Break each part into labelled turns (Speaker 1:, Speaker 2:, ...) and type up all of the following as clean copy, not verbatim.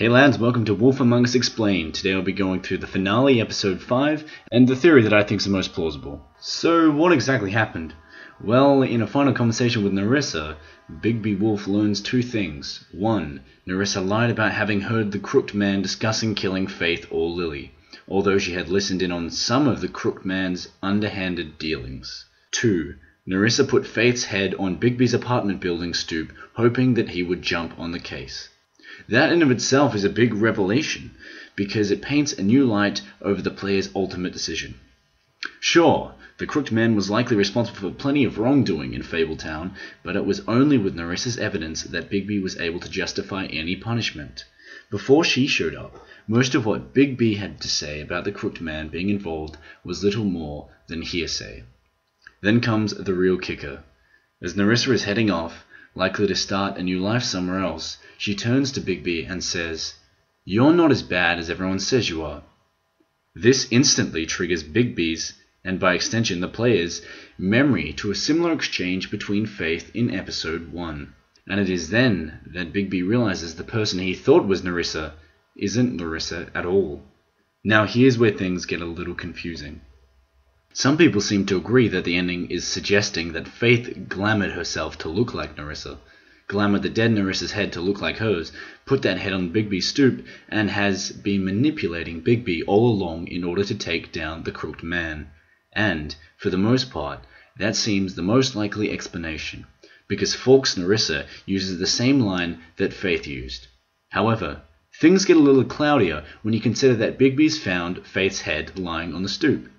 Speaker 1: Hey lads, welcome to Wolf Among Us Explained. Today I'll be going through the finale, episode 5, and the theory that I think is the most plausible. So, what exactly happened? Well, in a final conversation with Nerissa, Bigby Wolf learns two things. 1. Nerissa lied about having heard the Crooked Man discussing killing Faith or Lily, although she had listened in on some of the Crooked Man's underhanded dealings. 2. Nerissa put Faith's head on Bigby's apartment building stoop, hoping that he would jump on the case. That in of itself is a big revelation, because it paints a new light over the player's ultimate decision. Sure, the Crooked Man was likely responsible for plenty of wrongdoing in Fabletown, but it was only with Nerissa's evidence that Bigby was able to justify any punishment. Before she showed up, most of what Bigby had to say about the Crooked Man being involved was little more than hearsay. Then comes the real kicker. As Nerissa is heading off, likely to start a new life somewhere else, she turns to Bigby and says, "You're not as bad as everyone says you are." This instantly triggers Bigby's, and by extension the player's, memory to a similar exchange between Faith in episode 1. And it is then that Bigby realizes the person he thought was Nerissa isn't Nerissa at all. Now here's where things get a little confusing. Some people seem to agree that the ending is suggesting that Faith glamoured herself to look like Nerissa, glamoured the dead Nerissa's head to look like hers, put that head on Bigby's stoop, and has been manipulating Bigby all along in order to take down the Crooked Man. And, for the most part, that seems the most likely explanation, because Falk's Nerissa uses the same line that Faith used. However, things get a little cloudier when you consider that Bigby's found Faith's head lying on the stoop.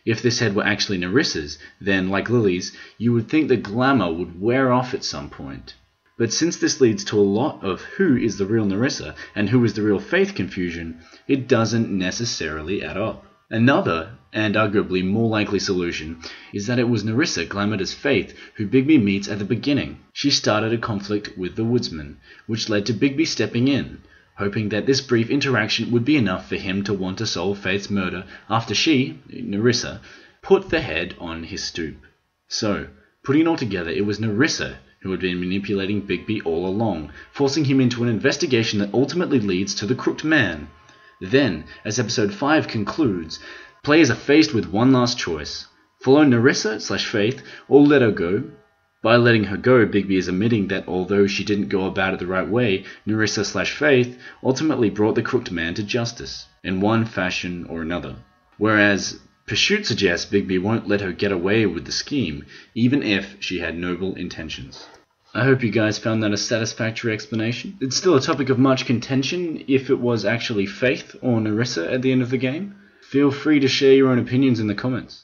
Speaker 1: If this head were actually Nerissa's, then, like Lily's, you would think the glamour would wear off at some point. But since this leads to a lot of who is the real Nerissa and who is the real Faith confusion, it doesn't necessarily add up. Another, and arguably more likely solution, is that it was Nerissa glamoured as Faith who Bigby meets at the beginning. She started a conflict with the woodsman, which led to Bigby stepping in, hoping that this brief interaction would be enough for him to want to solve Faith's murder after she, Nerissa, put the head on his stoop. So, putting it all together, it was Nerissa who had been manipulating Bigby all along, forcing him into an investigation that ultimately leads to the Crooked Man. Then, as episode 5 concludes, players are faced with one last choice: follow Nerissa/Faith or let her go. By letting her go, Bigby is admitting that although she didn't go about it the right way, Nerissa/Faith ultimately brought the Crooked Man to justice, in one fashion or another. Whereas Pursuit suggests Bigby won't let her get away with the scheme, even if she had noble intentions. I hope you guys found that a satisfactory explanation. It's still a topic of much contention if it was actually Faith or Nerissa at the end of the game. Feel free to share your own opinions in the comments.